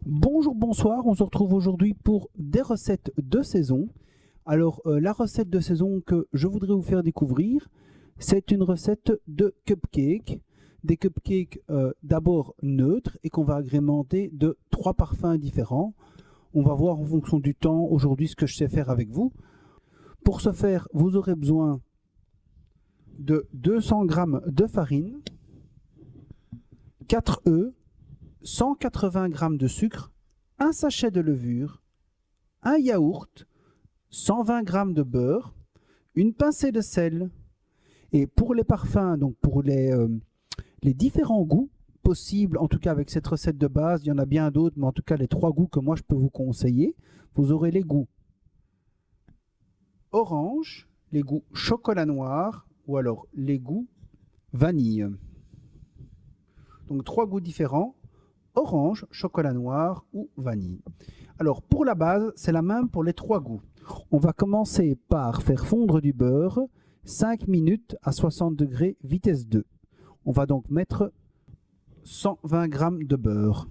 Bonjour, bonsoir, on se retrouve aujourd'hui pour des recettes de saison. Alors, la recette de saison que je voudrais vous faire découvrir, c'est une recette de cupcakes. Des cupcakes d'abord neutres et qu'on va agrémenter de 3 parfums différents. On va voir en fonction du temps aujourd'hui ce que je sais faire avec vous. Pour ce faire, vous aurez besoin de 200 g de farine, 4 œufs, 180 g de sucre, un sachet de levure, un yaourt, 120 g de beurre, une pincée de sel. Et pour les parfums, donc pour les différents goûts possibles, en tout cas avec cette recette de base, il y en a bien d'autres, mais en tout cas les 3 goûts que moi je peux vous conseiller, vous aurez les goûts orange, les goûts chocolat noir ou alors les goûts vanille. Donc 3 goûts différents, orange, chocolat noir ou vanille. Alors pour la base, c'est la même pour les 3 goûts. On va commencer par faire fondre du beurre 5 minutes à 60 degrés vitesse 2. On va donc mettre 120 g de beurre.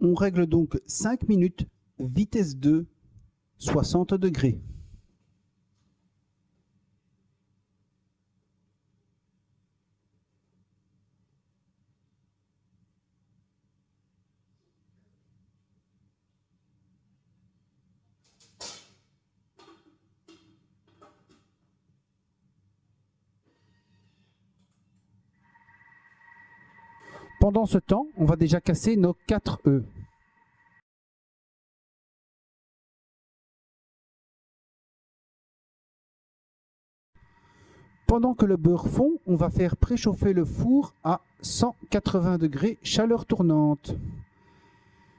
On règle donc 5 minutes vitesse 2, 60 degrés. Pendant ce temps, on va déjà casser nos 4 œufs. Pendant que le beurre fond, on va faire préchauffer le four à 180 degrés, chaleur tournante.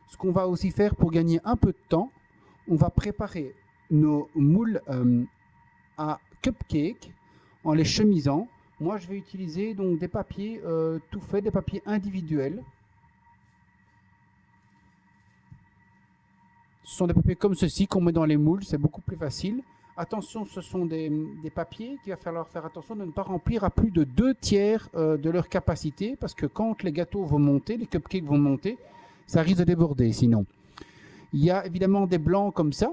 Ce qu'on va aussi faire pour gagner un peu de temps, on va préparer nos moules à cupcake en les chemisant. Moi, je vais utiliser donc des papiers tout faits, des papiers individuels. Ce sont des papiers comme ceci qu'on met dans les moules, c'est beaucoup plus facile. Attention, ce sont des papiers qu'il va falloir faire attention de ne pas remplir à plus de 2 tiers de leur capacité, parce que quand les gâteaux vont monter, les cupcakes vont monter, ça risque de déborder sinon. Il y a évidemment des blancs comme ça.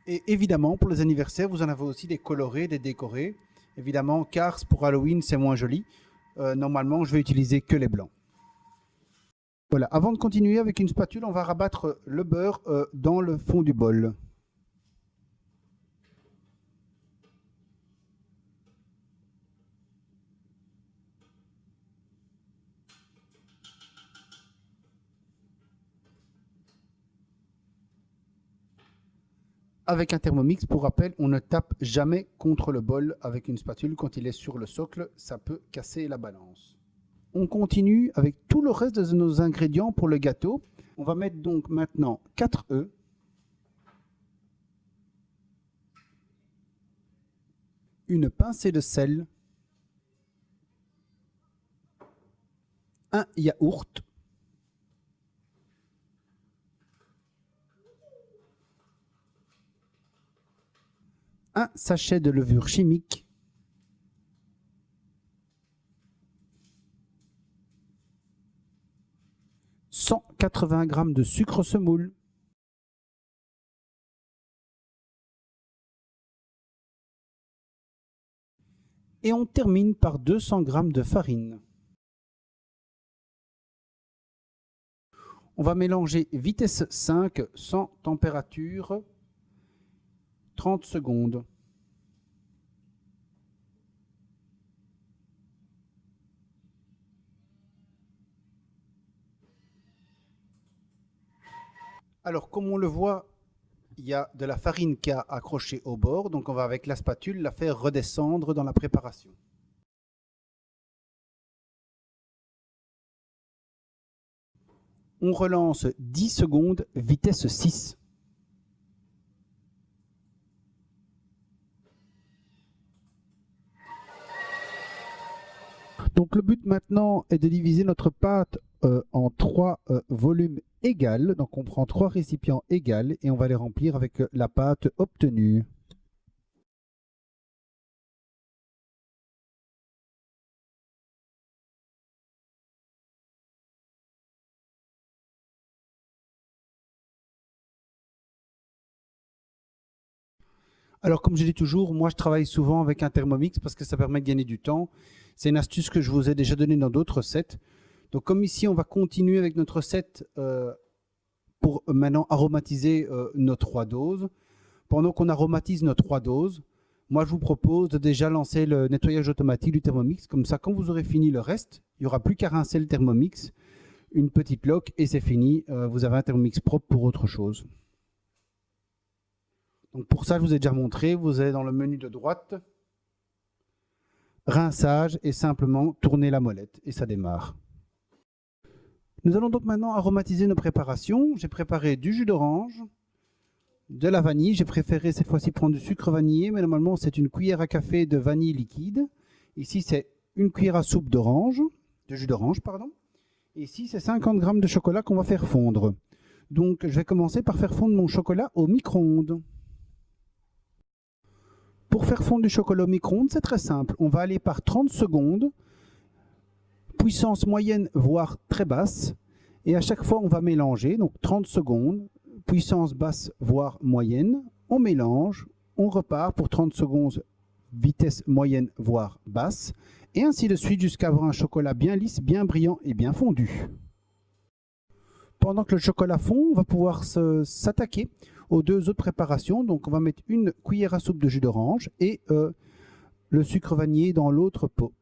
Et évidemment, pour les anniversaires, vous en avez aussi des colorés, des décorés. Évidemment, Cars pour Halloween, c'est moins joli. Normalement, je vais utiliser que les blancs. Voilà, avant de continuer avec une spatule, on va rabattre le beurre dans le fond du bol. Avec un Thermomix, pour rappel, on ne tape jamais contre le bol avec une spatule. Quand il est sur le socle, ça peut casser la balance. On continue avec tout le reste de nos ingrédients pour le gâteau. On va mettre donc maintenant 4 œufs, une pincée de sel, un yaourt, un sachet de levure chimique, « 180 g de sucre semoule, et on termine par 200 g de farine. On va mélanger vitesse 5 sans température 30 secondes. Alors, comme on le voit, il y a de la farine qui a accroché au bord, donc on va avec la spatule la faire redescendre dans la préparation. On relance 10 secondes, vitesse 6. Donc le but maintenant est de diviser notre pâte en 3 volumes égaux. Donc on prend 3 récipients égaux et on va les remplir avec la pâte obtenue. Alors comme je dis toujours, moi je travaille souvent avec un Thermomix parce que ça permet de gagner du temps. C'est une astuce que je vous ai déjà donnée dans d'autres recettes. Donc comme ici on va continuer avec notre recette pour maintenant aromatiser nos 3 doses. Pendant qu'on aromatise nos 3 doses, moi je vous propose de déjà lancer le nettoyage automatique du Thermomix. Comme ça, quand vous aurez fini le reste, il n'y aura plus qu'à rincer le Thermomix, une petite loque et c'est fini. Vous avez un Thermomix propre pour autre chose. Donc pour ça, je vous ai déjà montré, vous allez dans le menu de droite, rinçage et simplement tourner la molette et ça démarre. Nous allons donc maintenant aromatiser nos préparations. J'ai préparé du jus d'orange, de la vanille. J'ai préféré cette fois-ci prendre du sucre vanillé, mais normalement c'est une cuillère à café de vanille liquide. Ici c'est une cuillère à soupe d'orange, de jus d'orange, pardon. Et ici c'est 50 g de chocolat qu'on va faire fondre. Donc je vais commencer par faire fondre mon chocolat au micro-ondes. Pour faire fondre du chocolat au micro-ondes, c'est très simple. On va aller par 30 secondes, puissance moyenne voire très basse. Et à chaque fois, on va mélanger. Donc 30 secondes, puissance basse voire moyenne. On mélange, on repart pour 30 secondes, vitesse moyenne voire basse. Et ainsi de suite jusqu'à avoir un chocolat bien lisse, bien brillant et bien fondu. Pendant que le chocolat fond, on va pouvoir s'attaquer aux 2 autres préparations. Donc on va mettre une cuillère à soupe de jus d'orange et le sucre vanillé dans l'autre pot.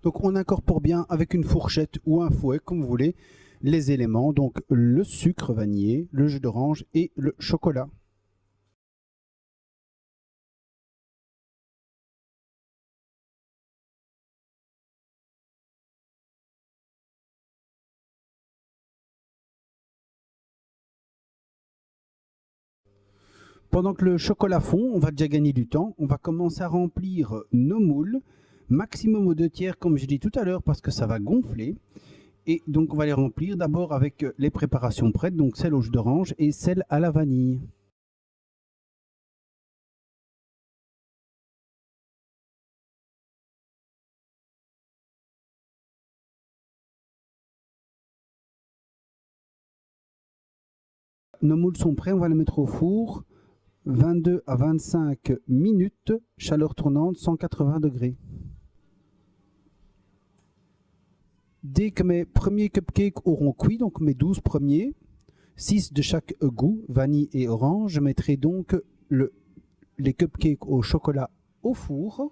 Donc on incorpore bien avec une fourchette ou un fouet, comme vous voulez, les éléments. Donc le sucre vanillé, le jus d'orange et le chocolat. Pendant que le chocolat fond, on va déjà gagner du temps. On va commencer à remplir nos moules, maximum aux 2/3 comme j'ai dit tout à l'heure parce que ça va gonfler. Et donc on va les remplir d'abord avec les préparations prêtes, donc celle au jus d'orange et celle à la vanille. Nos moules sont prêts, on va les mettre au four. 22 à 25 minutes, chaleur tournante, 180 degrés. Dès que mes premiers cupcakes auront cuit, donc mes 12 premiers, 6 de chaque goût, vanille et orange, je mettrai donc les cupcakes au chocolat au four.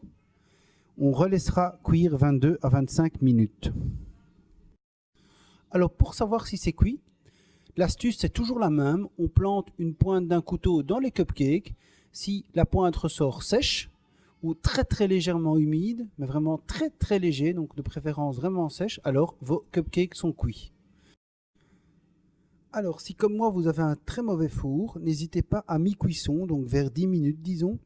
On relaissera cuire 22 à 25 minutes. Alors pour savoir si c'est cuit, l'astuce c'est toujours la même. On plante une pointe d'un couteau dans les cupcakes. Si la pointe ressort sèche ou très légèrement humide, mais vraiment très léger, donc de préférence vraiment sèche, alors vos cupcakes sont cuits. Alors si comme moi vous avez un très mauvais four, n'hésitez pas à mi-cuisson, donc vers 10 minutes disons,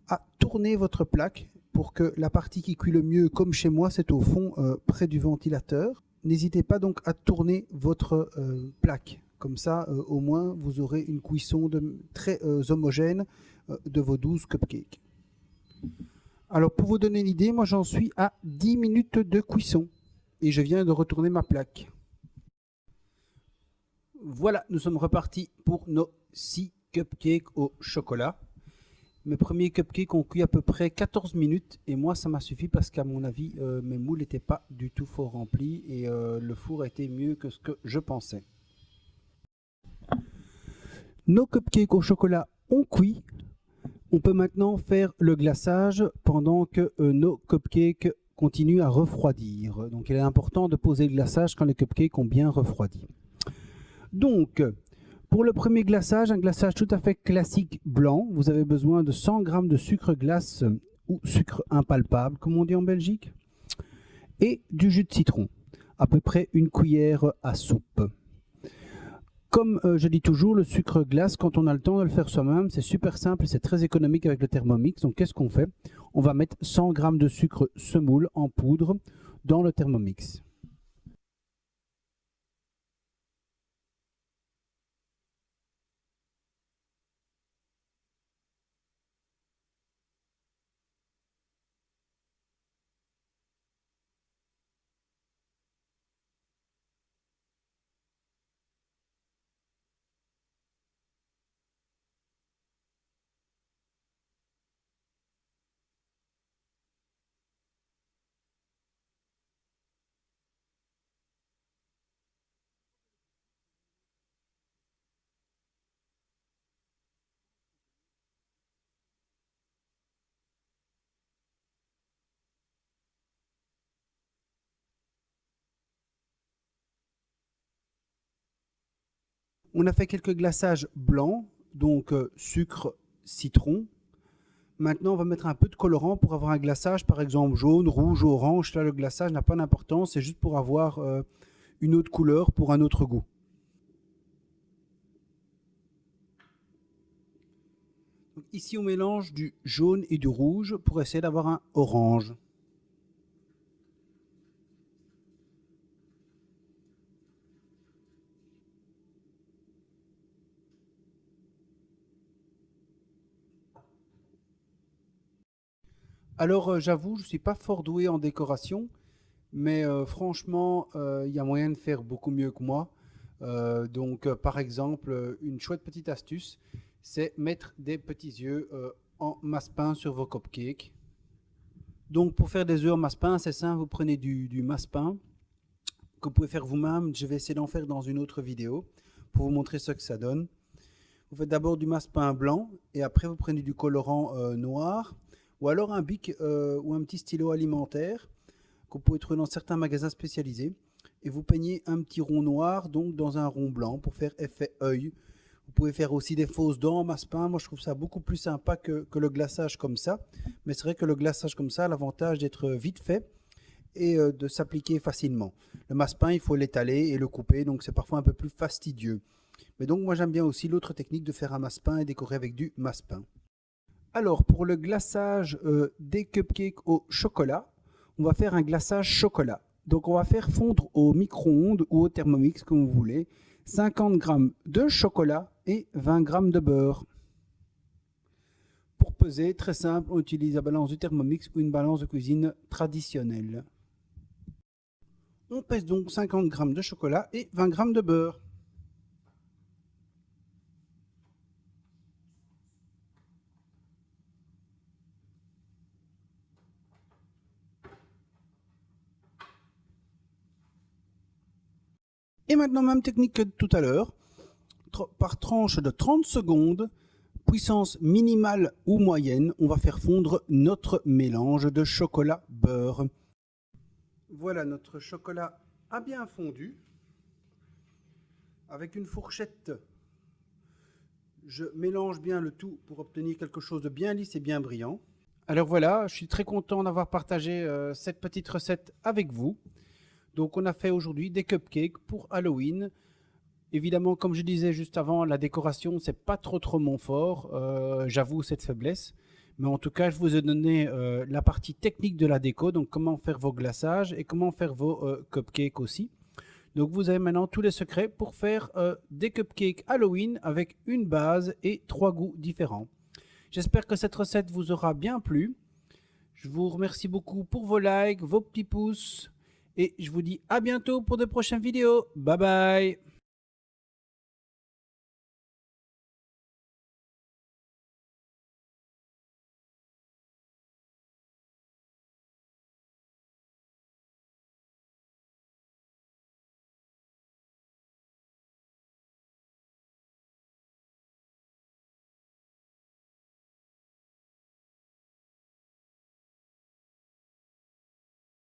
à tourner votre plaque pour que la partie qui cuit le mieux, comme chez moi, c'est au fond près du ventilateur. N'hésitez pas donc à tourner votre plaque. Comme ça, au moins, vous aurez une cuisson très homogène de vos 12 cupcakes. Alors, pour vous donner une idée, moi j'en suis à 10 minutes de cuisson. Et je viens de retourner ma plaque. Voilà, nous sommes repartis pour nos 6 cupcakes au chocolat. Mes premiers cupcakes ont cuit à peu près 14 minutes. Et moi, ça m'a suffi parce qu'à mon avis, mes moules n'étaient pas du tout fort remplis. Et le four était mieux que ce que je pensais. Nos cupcakes au chocolat ont cuit. On peut maintenant faire le glaçage pendant que nos cupcakes continuent à refroidir. Donc il est important de poser le glaçage quand les cupcakes ont bien refroidi. Donc Pour le premier glaçage, un glaçage tout à fait classique blanc, vous avez besoin de 100 g de sucre glace ou sucre impalpable, comme on dit en Belgique, et du jus de citron, à peu près une cuillère à soupe. Comme je dis toujours, le sucre glace, quand on a le temps de le faire soi-même, c'est super simple et c'est très économique avec le Thermomix. Donc qu'est-ce qu'on fait? On va mettre 100 g de sucre semoule en poudre dans le Thermomix. On a fait quelques glaçages blancs, donc sucre, citron. Maintenant, on va mettre un peu de colorant pour avoir un glaçage, par exemple jaune, rouge, orange. Là, le glaçage n'a pas d'importance, c'est juste pour avoir une autre couleur pour un autre goût. Donc, ici, on mélange du jaune et du rouge pour essayer d'avoir un orange. Alors, j'avoue, je ne suis pas fort doué en décoration, mais franchement, il y a moyen de faire beaucoup mieux que moi. Donc, par exemple, une chouette petite astuce, c'est mettre des petits œufs en masse-pain sur vos cupcakes. Donc, pour faire des œufs en masse-pain, c'est simple, vous prenez du masse-pain que vous pouvez faire vous-même. Je vais essayer d'en faire dans une autre vidéo pour vous montrer ce que ça donne. Vous faites d'abord du masse-pain blanc et après vous prenez du colorant noir ou alors un bic ou un petit stylo alimentaire que vous pouvez trouver dans certains magasins spécialisés et vous peignez un petit rond noir donc dans un rond blanc pour faire effet œil. Vous pouvez faire aussi des fausses dents en masse-pain. Moi, je trouve ça beaucoup plus sympa que le glaçage comme ça. Mais c'est vrai que le glaçage comme ça a l'avantage d'être vite fait et de s'appliquer facilement. Le masse-pain, il faut l'étaler et le couper, donc c'est parfois un peu plus fastidieux. Mais donc, moi, j'aime bien aussi l'autre technique de faire un masse-pain et décorer avec du masse-pain. Alors, pour le glaçage des cupcakes au chocolat, on va faire un glaçage chocolat. Donc, on va faire fondre au micro-ondes ou au Thermomix, comme vous voulez, 50 g de chocolat et 20 g de beurre. Pour peser, très simple, on utilise la balance du Thermomix ou une balance de cuisine traditionnelle. On pèse donc 50 g de chocolat et 20 g de beurre. Et maintenant, même technique que tout à l'heure, par tranche de 30 secondes, puissance minimale ou moyenne, on va faire fondre notre mélange de chocolat beurre. Voilà, notre chocolat a bien fondu. Avec une fourchette, je mélange bien le tout pour obtenir quelque chose de bien lisse et bien brillant. Alors voilà, je suis très content d'avoir partagé cette petite recette avec vous. Donc on a fait aujourd'hui des cupcakes pour Halloween. Évidemment, comme je disais juste avant, la décoration, c'est pas trop mon fort. J'avoue cette faiblesse. Mais en tout cas, je vous ai donné la partie technique de la déco, donc comment faire vos glaçages et comment faire vos cupcakes aussi. Donc vous avez maintenant tous les secrets pour faire des cupcakes Halloween avec une base et 3 goûts différents. J'espère que cette recette vous aura bien plu. Je vous remercie beaucoup pour vos likes, vos petits pouces. Et je vous dis à bientôt pour de prochaines vidéos. Bye bye!